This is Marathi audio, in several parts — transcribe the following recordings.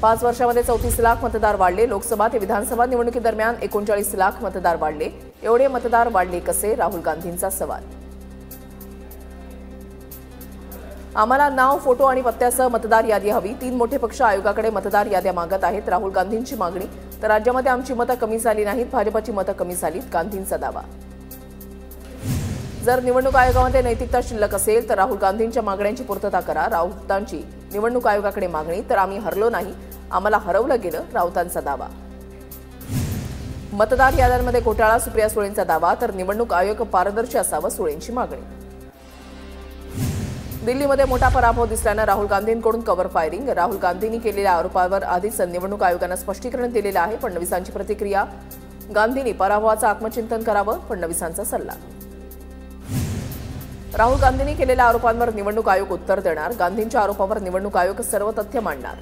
5 वर्षांमध्ये 34 लाख मतदार वाढले। लोकसभा ते विधानसभा निवडणुकीदरम्यान 39 लाख मतदार वाढले। एवढे मतदार वाढले कसे? राहुल गांधींचा सवाल। आम्हाला नाव, फोटो आणि पत्त्यासह मतदार यादी हवी। 3 मोठे पक्ष आयोगाकडे मतदार याद्या मागत आहेत। राहुल गांधींची मागणी। तर राज्यामध्ये आमची मतं कमी झाली नाहीत, भाजपची मतं कमी झालीत, गांधींचा दावा। जर निवडणूक आयोगामध्ये नैतिकता शिल्लक असेल तर राहुल गांधींच्या मागण्यांची पूर्तता करा। राऊतांची निवडणूक आयोगाकडे मागणी। तर आम्ही हरलो नाही, आम्हाला हरवलं गेलं, राऊतांचा दावा। मतदार याद्यांमध्ये घोटाळा, सुप्रिया सुळेंचा दावा। तर निवडणूक आयोग पारदर्शी असावं, सुळेंची मागणी। दिल्लीमध्ये मोठा पराभव दिसल्यानं राहुल गांधींकडून कव्हर फायरिंग। राहुल गांधींनी केलेल्या आरोपावर आधीच निवडणूक आयोगानं स्पष्टीकरण दिलेलं आहे। फडणवीसांची प्रतिक्रिया। गांधींनी पराभवाचं आत्मचिंतन करावं, फडणवीसांचा सल्ला। राहुल गांधींनी केलेल्या आरोपांवर निवडणूक आयोग उत्तर देणार। गांधींच्या आरोपावर निवडणूक आयोग सर्व तथ्य मांडणार।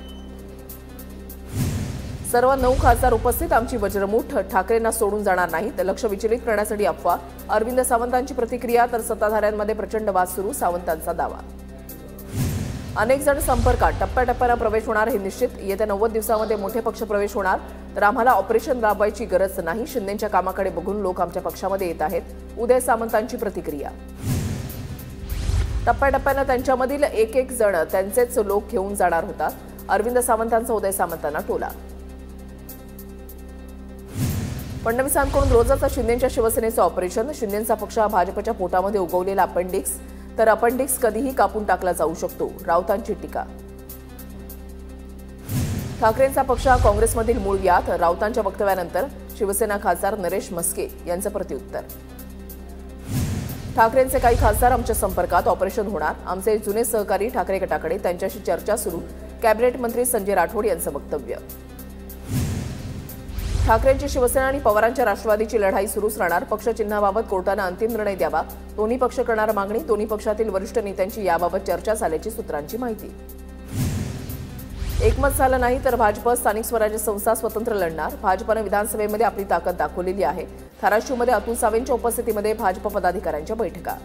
सर्व 9 खासदार उपस्थित, आमची वज्रमूठ, ठाकरेंना सोडून जाणार नाहीत। लक्ष विचलित करण्यासाठी अफवा, अरविंद सावंतांची प्रतिक्रिया। तर सत्ताधाऱ्यांमध्ये प्रचंड वाद सुरू, सावंतांचा दावा। अनेक जण संपर्कात, टप्प्याटप्प्यानं प्रवेश होणार हे निश्चित। येत्या 90 दिवसांमध्ये मोठे पक्ष प्रवेश होणार। तर आम्हाला ऑपरेशन राबवायची गरज नाही। शिंदेंच्या कामाकडे बघून लोक आमच्या पक्षामध्ये येत आहेत। उदय सामंतांची प्रतिक्रिया। टप्प्याटप्प्यानं त्यांच्यामधील एक जण त्यांचेच लोक घेऊन जाणार होतात। अरविंद सावंतांचा उदय सामंतांना टोला। फडणवीसांकडून रोजच शिंदेंच्या शिवसेनेचं ऑपरेशन। शिंदेंचा पक्ष हा भाजपच्या पोटामध्ये उगवलेला अपेंडिक्स। तर अपेंडिक्स कधीही कापून टाकला जाऊ शकतो, राऊतांची टीका। ठाकरेंचा पक्ष हा काँग्रेसमधील मूळ व्याध। राऊतांच्या वक्तव्यानंतर शिवसेना खासदार नरेश म्हस्के यांचं प्रत्युत्तर। ठाकरेंचे काही खासदार आमच्या संपर्कात, ऑपरेशन होणार। आमचे जुने सहकारी ठाकरे गटाकडे, त्यांच्याशी चर्चा सुरू। कॅबिनेट मंत्री संजय राठोड यांचं वक्तव्य। ठाकरेंची शिवसेना आणि पवारांच्या राष्ट्रवादीची लढाई सुरूच राहणार। पक्ष चिन्हाबाबत कोर्टानं अंतिम निर्णय द्यावा, दोन्ही पक्ष करणार मागणी। दोन्ही पक्षातील वरिष्ठ नेत्यांची याबाबत चर्चा झाल्याची सूत्रांची माहिती। एकमत झालं नाही तर भाजप स्थानिक स्वराज्य संस्था स्वतंत्र लढणार। भाजपनं विधानसभेमध्ये आपली ताकद दाखवलेली आहे। धाराशिवमध्ये अतुल सावेंच्या उपस्थितीमध्ये भाजप पदाधिकाऱ्यांच्या बैठका।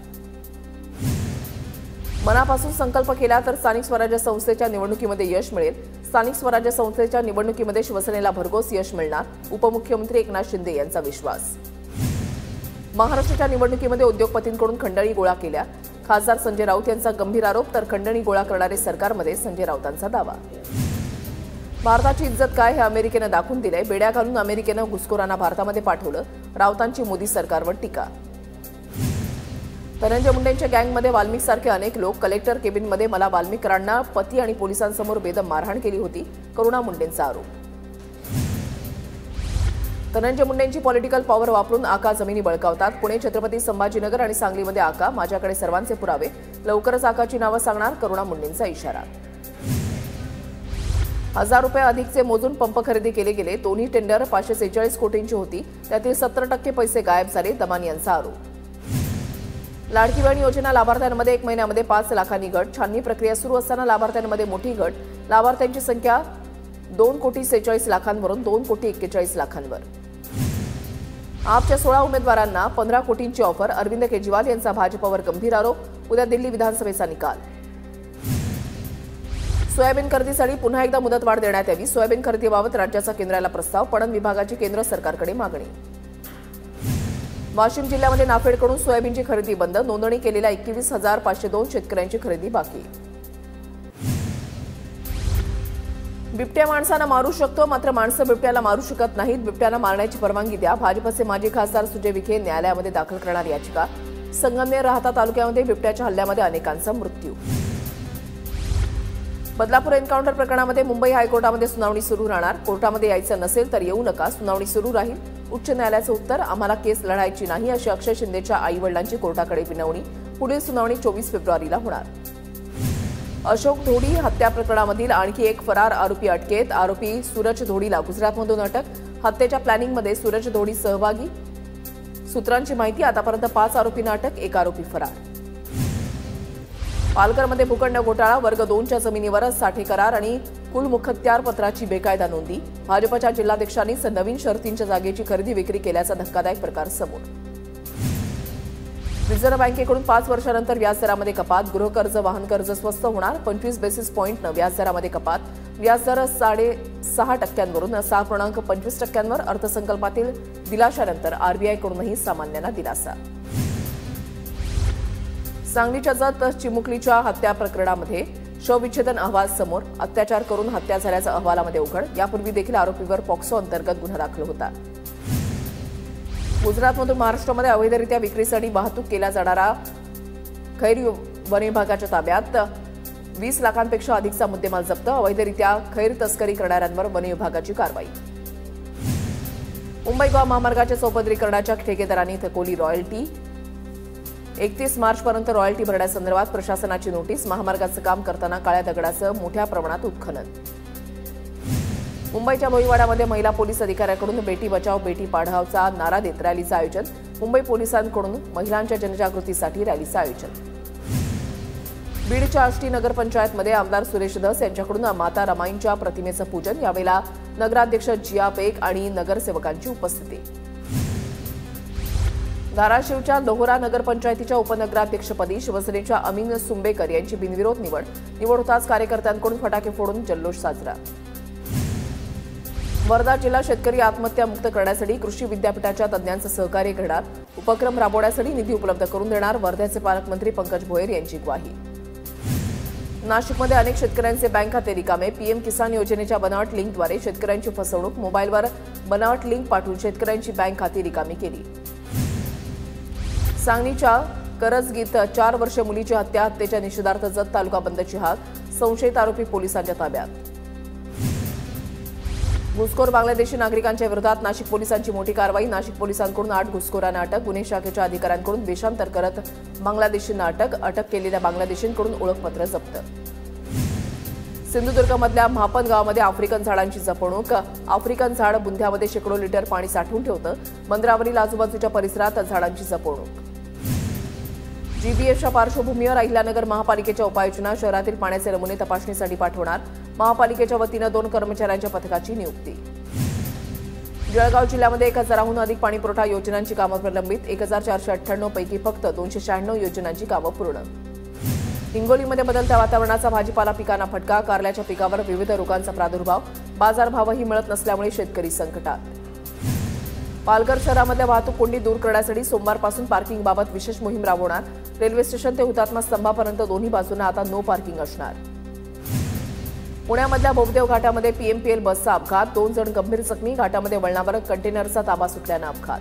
मनापासून संकल्प केला तर स्थानिक स्वराज्य संस्थेच्या निवडणुकीमध्ये यश मिळेल। स्थानिक स्वराज्य संस्थेच्या निवडणुकीमध्ये शिवसेनेला भरघोस यश मिळणार, उपमुख्यमंत्री एकनाथ शिंदे यांचा विश्वास। महाराष्ट्राच्या निवडणुकीमध्ये उद्योगपतींकडून खंडणी गोळा केल्या, खासदार संजय राऊत यांचा गंभीर आरोप। तर खंडणी गोळा करणारे सरकारमध्ये, संजय राऊतांचा दावा। भारताची इज्जत काय हे अमेरिकेनं दाखवून दिलंय। बेड्या घालून अमेरिकेनं घुसखोरांना भारतामध्ये पाठवलं, राऊतांची मोदी सरकारवर टीका। धनंजय मुंडेंच्या गँगमध्ये वाल्मिकसारखे अनेक लोक। कलेक्टर केबिनमध्ये मला वाल्मिकरांना पती आणि पोलिसांसमोर बेदम मारहाण केली होती, करुणा मुंडेंचा आरोप। धनंजय मुंडेंची पॉलिटिकल पॉवर वापरून आका जमिनी बळकावतात। पुणे, छत्रपती संभाजीनगर आणि सांगलीमध्ये आका, माझ्याकडे सर्वांचे पुरावे। लवकरच आकाची नावं सांगणार, करुणा मुंडेंचा इशारा। 1000 रुपये अधिकचे मोजून पंप खरेदी केले गेले। दोन्ही टेंडर 546 कोटींची होती, त्यातील 70% पैसे गायब झाले, दमानी यांचा आरोप। लाडकी बहीण योजना लाभार्थ्यांमध्ये 1 महिन्यामध्ये 5 लाखांनी घट। छाननी प्रक्रिया सुरू असताना लाभार्थ्यांमध्ये मोठी घट। लाभार्थ्यांची संख्या 2,46,00,000 वरून 2,41,41,00,000 आपच्या 16 उमेदवारांना 15 कोटींची ऑफर। अरविंद केजरीवाल यांचा भाजपवर गंभीर आरोप। उद्या दिल्ली विधानसभेचा निकाल। सोयाबीन खरेदीसाठी पुन्हा एकदा मुदतवाढ देण्यात यावी। सोयाबीन खरेदीबाबत राज्याचा केंद्राला प्रस्ताव। पणन विभागाची केंद्र सरकारकडे मागणी। वाशिम जिल्ह्यामध्ये नाफेडकडून सोयाबीनची खरेदी बंद। नोंदणी केलेल्या 21,502 शेतकऱ्यांची खरेदी बाकी। बिबट्या माणसांना मारू शकतो, मात्र माणसं बिबट्याला मारू शकत नाहीत। बिबट्याला मारण्याची परवानगी द्या। भाजपचे माजी खासदार सुजय विखे न्यायालयामध्ये दाखल करणार याचिका। संगमनेर राहता तालुक्यामध्ये बिबट्याच्या हल्ल्यामध्ये अनेकांचा मृत्यू। बदलापूर एन्काउंटर प्रकरणामध्ये मुंबई हायकोर्टामध्ये सुनावणी सुरू राहणार। कोर्टामध्ये यायचं नसेल तर येऊ नका, सुनावणी सुरू राहील। उच्च न्यायालयाचं उत्तर, आम्हाला केस लढायची नाही अशी अक्षय शिंदेच्या आईवडिलांची कोर्टाकडे विनवणी। पुढील सुनावणी 24 फेब्रुवारीला होणार। अशोक धोडी हत्या प्रकरणामधील आणखी एक फरार आरोपी अटकेत। आरोपी सूरज धोडीला गुजरातमधून अटक। हत्येच्या प्लॅनिंगमध्ये सूरज धोडी सहभागी, सूत्रांची माहिती। आतापर्यंत 5 आरोपींना अटक, 1 आरोपी फरार। पालघरमध्ये भूखंड घोटाळा। वर्ग 2च्या जमिनीवर साठे करार आणि कुल मुखत्यार पत्राची बेकायदा नोंदी। भाजपच्या जिल्हाध्यक्षांनीच नवीन शर्तींच्या जागेची खरेदी विक्री केल्याचा धक्कादायक प्रकार समोर। रिझर्व्ह बँकेकडून 5 वर्षांनंतर व्याजदरामध्ये कपात। गृहकर्ज, वाहन कर्ज स्वस्त होणार। 25 बेसिस पॉईंटनं व्याजदरामध्ये कपात। व्याजदर 6%वरून 6.25%वर अर्थसंकल्पातील दिलाशानंतर आरबीआयकडूनही सामान्यांना दिलासा. सांगलीच्या जत चिमुकलीच्या हत्या प्रकरणामध्ये शवविच्छेदन अहवाल समोर. अत्याचार करून हत्या झाल्याचा अहवालामध्ये उघड. यापूर्वी देखील आरोपीवर पॉक्सो अंतर्गत गुन्हा दाखल होता. गुजरातमधून महाराष्ट्रामध्ये अवैधरित्या विक्रीसाठी वाहतूक केला जाणारा खैर वन विभागाच्या ताब्यात. 20 लाखांपेक्षा अधिकचा मुद्देमाल जप्त. अवैधरित्या खैर तस्करी करणाऱ्यांवर वन विभागाची कारवाई. मुंबई गोवा महामार्गाच्या चौपदरीकरणाच्या ठेकेदारांनी थकवली रॉयल्टी. 31 मार्चपर्यंत रॉयल्टी भरण्यासंदर्भात प्रशासनाची नोटीस. महामार्गाचं काम करताना काळ्या दगडाचं मोठ्या प्रमाणात उत्खनन. मुंबईच्या भोईवाड्यामध्ये महिला पोलीस अधिकाऱ्याकडून बेटी बचाव बेटी पढावचा नारा देत रॅलीचं आयोजन. मुंबई पोलिसांकडून महिलांच्या जनजागृतीसाठी रॅलीचं आयोजन. बीडच्या आष्टी नगरपंचायतमध्ये आमदार सुरेश धस यांच्याकडून माता रमाईंच्या प्रतिमेचं पूजन. यावेळेला नगराध्यक्ष जिया बेग आणि नगरसेवकांची उपस्थिती. धाराशिवच्या लोहरा नगरपंचायतीच्या उपनगराध्यक्षपदी शिवसेनेच्या अमीन सुंबेकर यांची बिनविरोध निवड. निवड होताच कार्यकर्त्यांकडून फटाके फोडून जल्लोष साजरा. वर्धा जिल्हा शेतकरी आत्महत्या मुक्त करण्यासाठी कृषी विद्यापीठाच्या तज्ज्ञांचं सहकार्य घेणार. उपक्रम राबवण्यासाठी निधी उपलब्ध करून देणार. वर्ध्याचे पालकमंत्री पंकज भोयर यांची ग्वाही. नाशिकमध्ये अनेक शेतकऱ्यांचे बँक खाते रिकामे. पीएम किसान योजनेच्या बनावट लिंकद्वारे शेतकऱ्यांची फसवणूक. मोबाईलवर बनावट लिंक पाठवून शेतकऱ्यांची बँक खाती रिकामी केली. सांगलीच्या करजगीत 4 वर्षीय मुलीची हत्या. हत्येच्या निषेधार्थ जत तालुका बंदची हाक. संशयित आरोपी पोलिसांच्या ताब्यात. घुसखोर बांगलादेशी नागरिकांच्या विरोधात नाशिक पोलिसांची मोठी कारवाई. नाशिक पोलिसांकडून 8 घुसखोरांना अटक. गुन्हे शाखेच्या अधिकाऱ्यांकडून बेशांतर करत बांगलादेशींना अटक. अटक केलेल्या बांगलादेशींकडून ओळखपत्र जप्त. सिंधुदुर्गमधल्या म्हापण गावामध्ये आफ्रिकन झाडांची जपणूक. आफ्रिकन झाड बुंध्यामध्ये शेकडो लिटर पाणी साठवून ठेवतं. बंदरावरील आजूबाजूच्या परिसरात झाडांची जपणूक. जीबीएसच्या पार्श्वभूमीवर अहिल्यानगर महापालिकेच्या उपाययोजना. शहरातील पाण्याचे नमुने तपासणीसाठी पाठवणार. महापालिकेच्या वतीनं 2 कर्मचाऱ्यांच्या पथकाची नियुक्ती. जळगाव जिल्ह्यामध्ये 1000हून अधिक पाणीपुरवठा योजनांची कामं प्रलंबित. 1498 पैकी फक्त 296 योजनांची कामं पूर्ण. हिंगोलीमध्ये बदलत्या वातावरणाचा भाजीपाला पिकांना फटका. कारल्याच्या पिकावर विविध रोगांचा प्रादुर्भाव. बाजारभावही मिळत नसल्यामुळे शेतकरी संकटात. पालघर शहरामधल्या वाहतूक कोंडी दूर करण्यासाठी सोमवारपासून पार्किंगबाबत विशेष मोहीम राबवणार. रेल्वे स्टेशन ते हुतात्मा स्तंभापर्यंत दोन्ही बाजूंना आता नो पार्किंग असणार. पुण्यामधल्या बोबदेव घाटामध्ये पीएमपीएल बसचा अपघात. 2 जण गंभीर जखमी. घाटामध्ये वळणावर कंटेनरचा ताबा सुटल्यानं अपघात.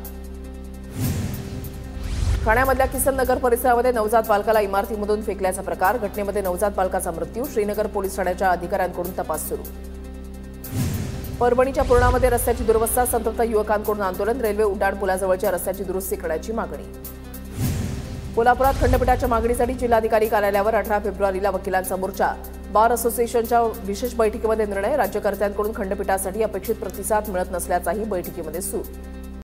ठाण्यामधल्या किसन नगर परिसरामध्ये नवजात बालकाला इमारतीमधून फेकल्याचा प्रकार. घटनेमध्ये नवजात बालकाचा मृत्यू. श्रीनगर पोलीस ठाण्याच्या अधिकाऱ्यांकडून तपास सुरू. परभणीच्या पूर्णामध्ये रस्त्याची दुरवस्था. संतप्त युवकांकडून आंदोलन. रेल्वे उड्डाणपुलाजवळच्या रस्त्याची दुरुस्ती करण्याची मागणी. कोल्हापुरात खंडपीठाच्या मागणीसाठी जिल्हाधिकारी कार्यालयावर 18 फेब्रुवारीला वकिलांचा मोर्चा. बार असोसिएशनच्या विशेष बैठकीमध्ये निर्णय. राज्यकर्त्यांकडून खंडपीठासाठी अपेक्षित प्रतिसाद मिळत नसल्याचाही बैठकीमध्ये सूर.